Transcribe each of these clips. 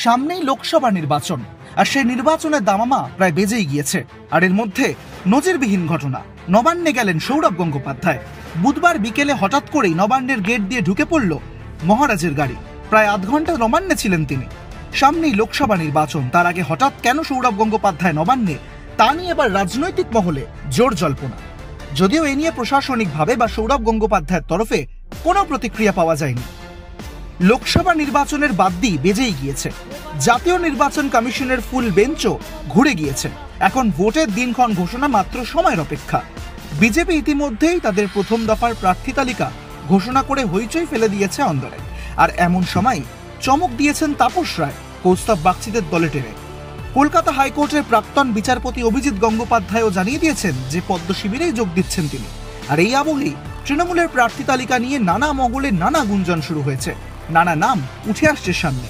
সামনেই লোকসভা নির্বাচন, আর সেই নির্বাচনের দামামা প্রায় বেজেই গিয়েছে। আর এর মধ্যে নজিরবিহীন ঘটনা, নবান্নে গেলেন সৌরভ গঙ্গোপাধ্যায়। বুধবার বিকেলে হঠাৎ করেই নবান্নের গেট দিয়ে ঢুকে পড়ল মহারাজের গাড়ি। প্রায় আধ ঘন্টা নবান্নে ছিলেন তিনি। সামনেই লোকসভা নির্বাচন, তার আগে হঠাৎ কেন সৌরভ গঙ্গোপাধ্যায় নবান্নে, তা নিয়ে এবার রাজনৈতিক মহলে জোর জল্পনা। যদিও এ নিয়ে প্রশাসনিকভাবে বা সৌরভ গঙ্গোপাধ্যায়ের তরফে কোনো প্রতিক্রিয়া পাওয়া যায়নি। লোকসভা নির্বাচনের বাদ্যি বেজেই গিয়েছে। জাতীয় নির্বাচন কমিশনের ফুল বেঞ্চও ঘুরে গিয়েছে। এখন ভোটের দিনক্ষণ ঘোষণা মাত্র সময়ের অপেক্ষা। বিজেপি ইতিমধ্যেই তাদের প্রথম দফার প্রার্থী তালিকা ঘোষণা করে হইচই ফেলে দিয়েছে অন্দরে। আর এমন সময় চমক দিয়েছেন তাপস রায় কৌস্তব বাগচিদের দলে টেনে। কলকাতা হাইকোর্টের প্রাক্তন বিচারপতি অভিজিৎ গঙ্গোপাধ্যায়ও জানিয়ে দিয়েছেন যে পদ্ম শিবিরেই যোগ দিচ্ছেন তিনি। আর এই আবহেই তৃণমূলের প্রার্থী তালিকা নিয়ে নানা মহলে নানা গুঞ্জন শুরু হয়েছে, নানা নাম উঠে আসছে সামনে।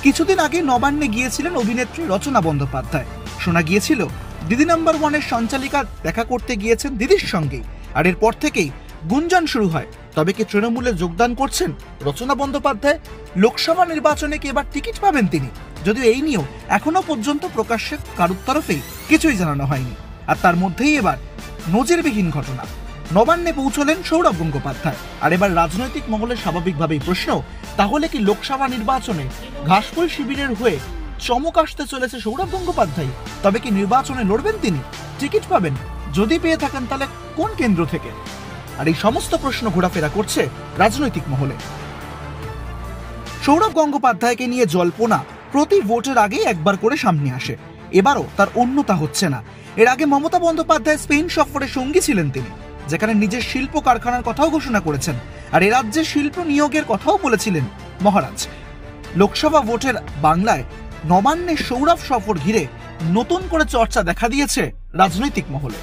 কিছুদিন আগে নবান্নে গিয়েছিলেন অভিনেত্রী রচনা বন্দ্যোপাধ্যায়। শোনা গিয়েছিল দিদি নাম্বার ওয়ানের সঞ্চালিকা দেখা করতে গিয়েছেন দিদির সঙ্গেই। আর এরপর থেকেই গুঞ্জন শুরু হয়, তবে কি তৃণমূলে যোগদান করছেন রচনা বন্দ্যোপাধ্যায়? লোকসভা নির্বাচনে কি এবার টিকিট পাবেন তিনি? যদিও এই নিয়েও এখনো পর্যন্ত প্রকাশ্যে কারুর তরফেই কিছুই জানানো হয়নি। আর তার মধ্যেই এবার নজিরবিহীন ঘটনা, নবান্নে পৌঁছলেন সৌরভ গঙ্গোপাধ্যায়। আর এবার রাজনৈতিক মহলে স্বাভাবিকভাবেই প্রশ্ন, তাহলে কি লোকসভা নির্বাচনে ঘাসফুল শিবিরের হয়ে চমক আসতে চলেছে সৌরভ গঙ্গোপাধ্যায়? তবে কি নির্বাচনে লড়বেন তিনি? টিকিট পাবেন? যদি পেয়ে থাকেন তাহলে কোন কেন্দ্র থেকে? আর এই সমস্ত প্রশ্ন ঘোরাফেরা করছে রাজনৈতিক মহলে। সৌরভ গঙ্গোপাধ্যায়কে নিয়ে জল্পনা প্রতি ভোটের আগে একবার করে সামনে আসে। এবারও তার অন্যতা হচ্ছে না। এর আগে মমতা বন্দ্যোপাধ্যায় স্পেন সফরে সঙ্গী ছিলেন তিনি, যেখানে নিজের শিল্প কারখানার কথাও ঘোষণা করেছেন। আর এ রাজ্যে শিল্প নিয়োগের কথাও বলেছিলেন মহারাজ। লোকসভা ভোটের বাংলায় নবান্নে সৌরভ সফর ঘিরে নতুন করে চর্চা দেখা দিয়েছে রাজনৈতিক মহলে।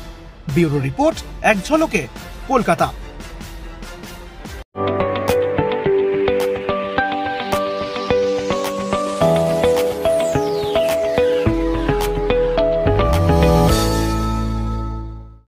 ব্যুরো রিপোর্ট, এক ঝলকে, কলকাতা।